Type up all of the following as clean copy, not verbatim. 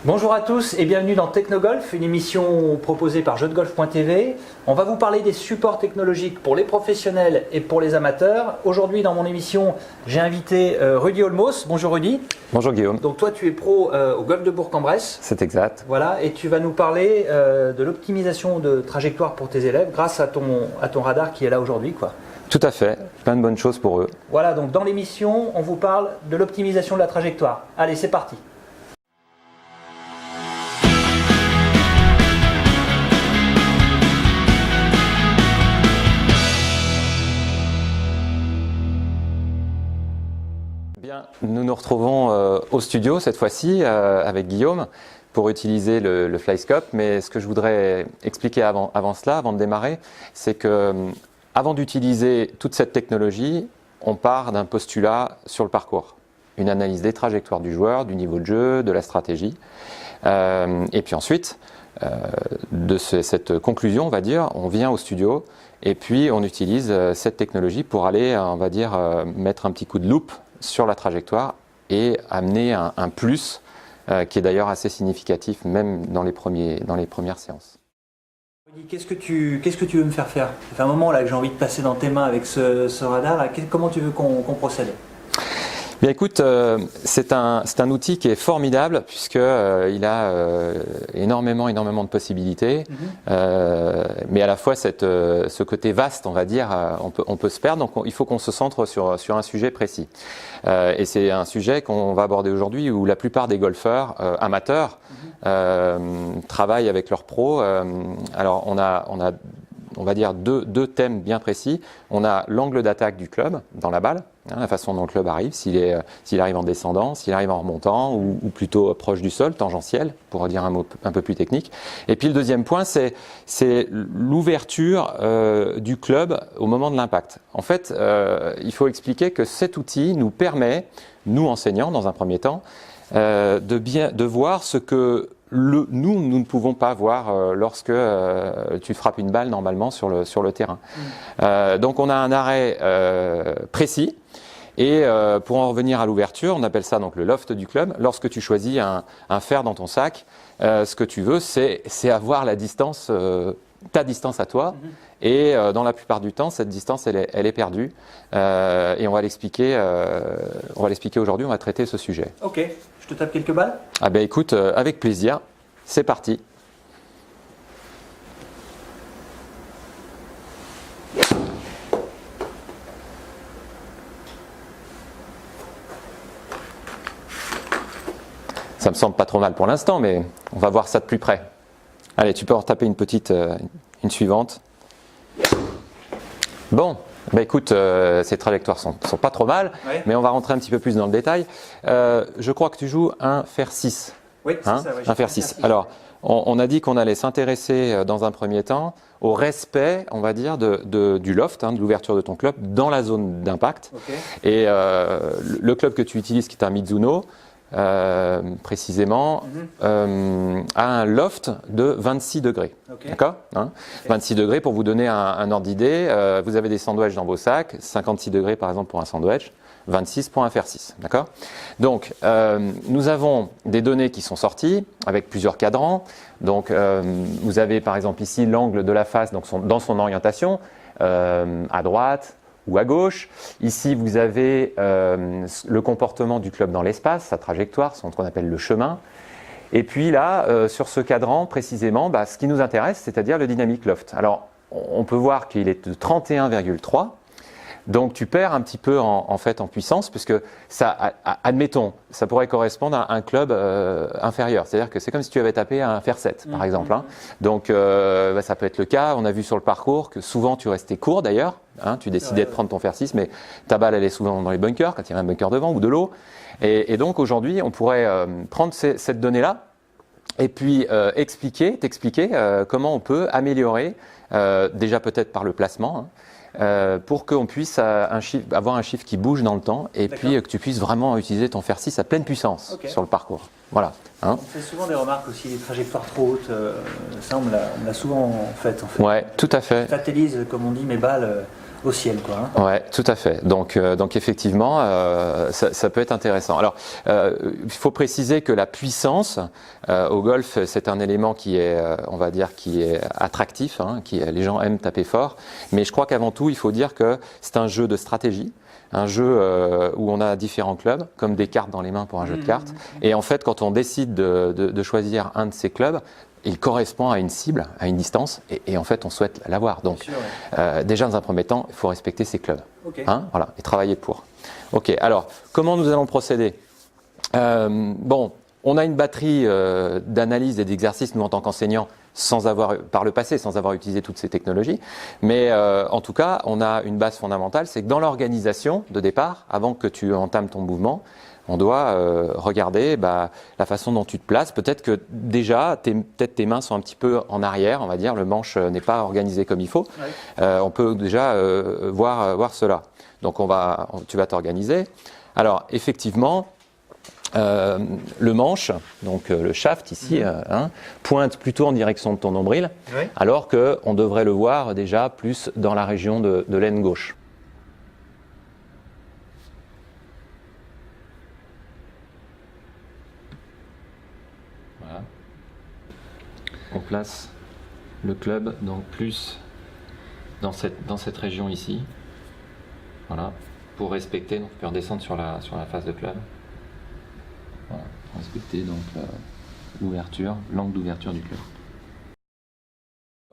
Bonjour à tous et bienvenue dans Technogolf, une émission proposée par jeuxdegolf.tv. On va vous parler des supports technologiques pour les professionnels et pour les amateurs. Aujourd'hui dans mon émission, j'ai invité Rudy Olmos. Bonjour Rudy. Bonjour Guillaume. Donc toi tu es pro au golf de Bourg-en-Bresse. C'est exact. Voilà, et tu vas nous parler de l'optimisation de trajectoire pour tes élèves grâce à ton radar qui est là aujourd'hui, quoi. Tout à fait, plein de bonnes choses pour eux. Voilà, donc dans l'émission, on vous parle de l'optimisation de la trajectoire. Allez, c'est parti. Bien, nous nous retrouvons au studio cette fois-ci avec Guillaume pour utiliser le FlyScope. Mais ce que je voudrais expliquer avant cela, avant de démarrer, c'est que avant d'utiliser toute cette technologie, on part d'un postulat sur le parcours. Une analyse des trajectoires du joueur, du niveau de jeu, de la stratégie. Et puis ensuite, de cette conclusion, on va dire, on vient au studio et puis on utilise cette technologie pour aller, on va dire, mettre un petit coup de loupe sur la trajectoire et amener un plus qui est d'ailleurs assez significatif même dans les premières séances. Qu'est-ce que tu veux me faire faire? Ça fait un moment là que j'ai envie de passer dans tes mains avec ce radar. Là. Comment tu veux qu'on procède? Bien écoute, c'est un outil qui est formidable puisque il a énormément de possibilités, mais à la fois ce côté vaste, on va dire, on peut se perdre. Donc il faut qu'on se centre sur un sujet précis. Et c'est un sujet qu'on va aborder aujourd'hui où la plupart des golfeurs amateurs travaillent avec leurs pros. Alors on va dire deux thèmes bien précis. On a l'angle d'attaque du club dans la balle, la façon dont le club arrive, s'il arrive en descendant, s'il arrive en remontant ou plutôt proche du sol, tangentiel, pour dire un mot un peu plus technique. Et puis le deuxième point, c'est l'ouverture du club au moment de l'impact. En fait, il faut expliquer que cet outil nous permet, nous enseignants dans un premier temps, de voir ce que nous ne pouvons pas voir lorsque tu frappes une balle normalement sur le terrain. Donc on a un arrêt précis et pour en revenir à l'ouverture, on appelle ça donc le loft du club. Lorsque tu choisis un fer dans ton sac, ce que tu veux c'est avoir la distance, ta distance à toi. Et dans la plupart du temps, cette distance, elle est perdue. Et on va l'expliquer aujourd'hui, on va traiter ce sujet. Ok, je te tape quelques balles? Ah ben écoute, avec plaisir, c'est parti. Ça me semble pas trop mal pour l'instant, mais on va voir ça de plus près. Allez, tu peux en taper une suivante. Bon, bah écoute, ces trajectoires sont pas trop mal, ouais. Mais on va rentrer un petit peu plus dans le détail. Je crois que tu joues un fer 6. Oui, c'est ça. Ouais, un fer 6. Alors, on a dit qu'on allait s'intéresser dans un premier temps au respect, on va dire, du loft, de l'ouverture de ton club dans la zone d'impact. Okay. Et le club que tu utilises, qui est un Mizuno, précisément, a un loft de 26 degrés. Okay. D'accord, okay. 26 degrés, pour vous donner un ordre d'idée, vous avez des sandwichs dans vos sacs, 56 degrés par exemple pour un sandwich, 26 pour un fer 6. D'accord. Donc, nous avons des données qui sont sorties avec plusieurs cadrans. Donc, vous avez par exemple ici l'angle de la face donc dans son orientation, à droite ou à gauche. Ici, vous avez le comportement du club dans l'espace, sa trajectoire, ce qu'on appelle le chemin. Et puis là, sur ce cadran, précisément, ce qui nous intéresse, c'est-à-dire le dynamic loft. Alors, on peut voir qu'il est de 31,3. Donc, tu perds un petit peu en puissance, puisque ça, admettons, ça pourrait correspondre à un club inférieur. C'est-à-dire que c'est comme si tu avais tapé un fer 7, par exemple. Donc, ça peut être le cas. On a vu sur le parcours que souvent, tu restais court d'ailleurs. Tu décidais de prendre ton fer 6, mais ta balle, elle est souvent dans les bunkers, quand il y a un bunker devant ou de l'eau. Et donc, aujourd'hui, on pourrait prendre cette donnée-là et puis t'expliquer comment on peut améliorer, déjà peut-être par le placement, pour qu'on puisse avoir un chiffre qui bouge dans le temps et puis que tu puisses vraiment utiliser ton fer 6 à pleine puissance sur le parcours. Voilà. On fait souvent des remarques aussi, des trajectoires trop hautes. Ça, on l'a souvent fait. Ouais, tout à fait. Je satellise, comme on dit, mes balles au ciel, quoi. Hein. Ouais, tout à fait. Donc effectivement, ça peut être intéressant. Alors, il faut préciser que la puissance au golf, c'est un élément qui est, on va dire, qui est attractif, hein, les gens aiment taper fort. Mais je crois qu'avant tout, il faut dire que c'est un jeu de stratégie. Un jeu où on a différents clubs, comme des cartes dans les mains pour un jeu de cartes. Et en fait, quand on décide de choisir un de ces clubs, il correspond à une cible, à une distance, et en fait, on souhaite l'avoir. Donc, sûr, ouais. Déjà, dans un premier temps, il faut respecter ces clubs. Okay. Hein, voilà, et travailler pour. Ok, alors, comment nous allons procéder? Bon, on a une batterie d'analyse et d'exercices, nous, en tant qu'enseignants, par le passé, sans avoir utilisé toutes ces technologies. Mais en tout cas, on a une base fondamentale, c'est que dans l'organisation de départ, avant que tu entames ton mouvement, on doit regarder la façon dont tu te places. Peut-être que déjà, peut-être tes mains sont un petit peu en arrière, on va dire, le manche n'est pas organisé comme il faut. Ouais. On peut déjà voir cela. Donc tu vas t'organiser. Alors, effectivement, le manche, donc le shaft ici, pointe plutôt en direction de ton nombril, oui. Alors qu'on devrait le voir déjà plus dans la région de l'aine gauche. Voilà. On place le club donc plus dans cette région ici. Voilà. Pour respecter, donc tu peux redescendre sur la face de club. Voilà, respecter donc l'ouverture, l'angle d'ouverture du club.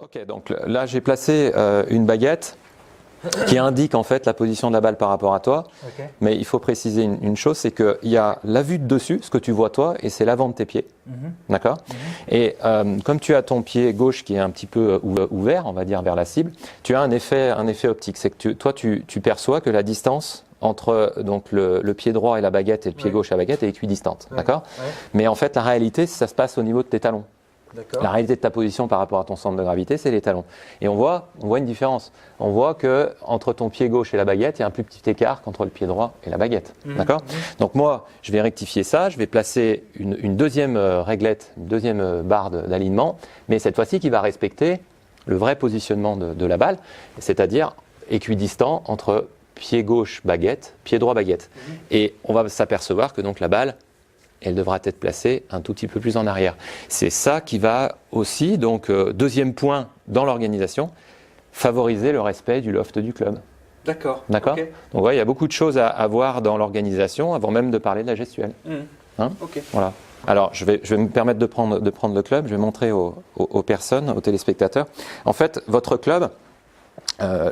Ok, donc là j'ai placé une baguette qui indique en fait la position de la balle par rapport à toi. Okay. Mais il faut préciser une chose, c'est qu'il y a la vue de dessus, ce que tu vois toi, et c'est l'avant de tes pieds. D'accord. Et comme tu as ton pied gauche qui est un petit peu ouvert, on va dire vers la cible, tu as un effet optique. C'est que toi tu perçois que la distance entre donc le pied droit et la baguette et le pied gauche et la baguette est équidistante, d'accord. Mais en fait, la réalité, ça se passe au niveau de tes talons. La réalité de ta position par rapport à ton centre de gravité, c'est les talons. Et on voit une différence. On voit que entre ton pied gauche et la baguette, il y a un plus petit écart qu'entre le pied droit et la baguette, d'accord. Donc moi, je vais rectifier ça. Je vais placer une deuxième réglette, une deuxième barre d'alignement, mais cette fois-ci qui va respecter le vrai positionnement de la balle, c'est-à-dire équidistant entre pied gauche baguette, pied droit baguette. Et on va s'apercevoir que donc la balle, elle devra être placée un tout petit peu plus en arrière. C'est ça qui va aussi, donc deuxième point dans l'organisation, favoriser le respect du loft du club. D'accord. D'accord. Okay. Donc ouais, il y a beaucoup de choses à voir dans l'organisation avant même de parler de la gestuelle. Hein. Okay. Voilà. Alors, je vais me permettre de prendre le club. Je vais montrer aux personnes, aux téléspectateurs. En fait, votre club,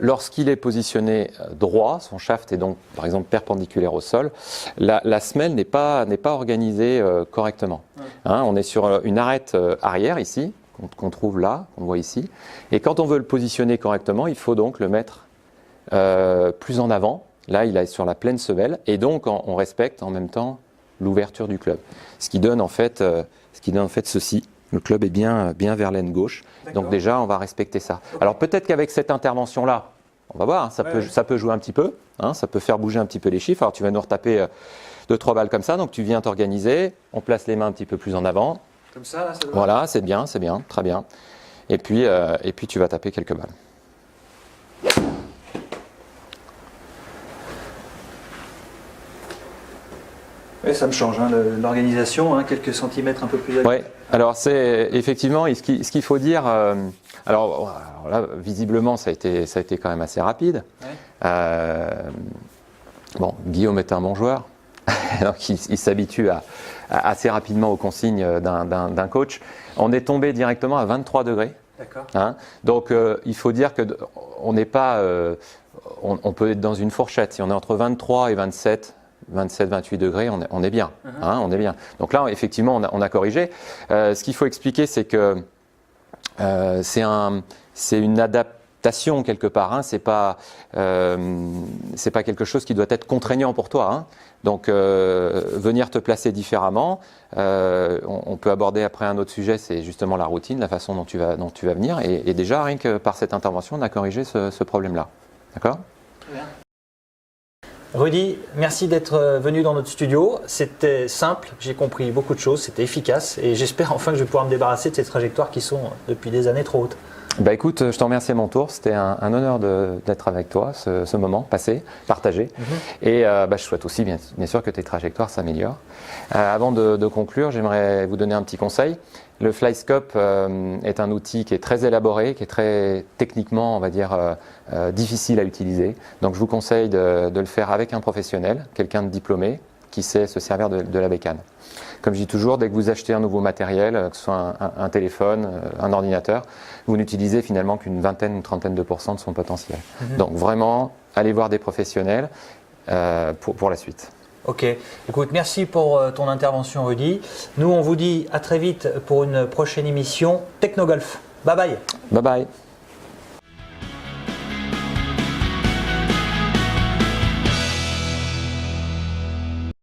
lorsqu'il est positionné droit, son shaft est donc par exemple perpendiculaire au sol, la semelle n'est pas organisée correctement. Hein, on est sur une arête arrière ici, qu'on trouve là, qu'on voit ici, et quand on veut le positionner correctement, il faut donc le mettre plus en avant. Là, il est sur la pleine semelle, et donc on respecte en même temps l'ouverture du club. Ce qui donne en fait ceci. Le club est bien vers l'aine gauche. Donc déjà, on va respecter ça. Okay. Alors peut-être qu'avec cette intervention-là, on va voir, hein, ça peut jouer un petit peu, hein, ça peut faire bouger un petit peu les chiffres. Alors tu vas nous retaper 2-3 balles comme ça, donc tu viens t'organiser, on place les mains un petit peu plus en avant. Comme ça, là, ça doit... Voilà, c'est bien, très bien. Et puis tu vas taper quelques balles. Oui, ça me change, hein, l'organisation, hein, quelques centimètres un peu plus. Oui, alors c'est effectivement ce qu'il faut dire. Alors là, visiblement, ça a été quand même assez rapide. Ouais. Bon, Guillaume est un bon joueur, donc il s'habitue assez rapidement aux consignes d'un coach. On est tombé directement à 23 degrés. D'accord. Hein, donc il faut dire que on n'est pas, on peut être dans une fourchette. Si on est entre 23 et 27-28 degrés, on est bien. Hein, on est bien. Donc là, effectivement, on a corrigé. Ce qu'il faut expliquer, c'est que c'est une adaptation quelque part. Hein, c'est pas quelque chose qui doit être contraignant pour toi. Hein. Donc, venir te placer différemment. On peut aborder après un autre sujet, c'est justement la routine, la façon dont tu vas venir. Et déjà, rien que par cette intervention, on a corrigé ce problème-là. D'accord ? Très bien. Rudy, merci d'être venu dans notre studio. C'était simple, j'ai compris beaucoup de choses, c'était efficace et j'espère enfin que je vais pouvoir me débarrasser de ces trajectoires qui sont depuis des années trop hautes. Bah écoute, je te remercie à mon tour. C'était un honneur d'être avec toi, ce moment passé, partagé. Et je souhaite aussi bien sûr que tes trajectoires s'améliorent. Avant de conclure, j'aimerais vous donner un petit conseil. Le FlyScope est un outil qui est très élaboré, qui est très techniquement, on va dire, difficile à utiliser. Donc je vous conseille de le faire avec un professionnel, quelqu'un de diplômé, qui sait se servir de la bécane. Comme je dis toujours, dès que vous achetez un nouveau matériel, que ce soit un téléphone, un ordinateur, vous n'utilisez finalement qu'une vingtaine ou trentaine de % de son potentiel. Donc vraiment, allez voir des professionnels pour la suite. Ok, écoute, merci pour ton intervention Rudy. Nous on vous dit à très vite pour une prochaine émission Technogolf. Bye bye. Bye bye.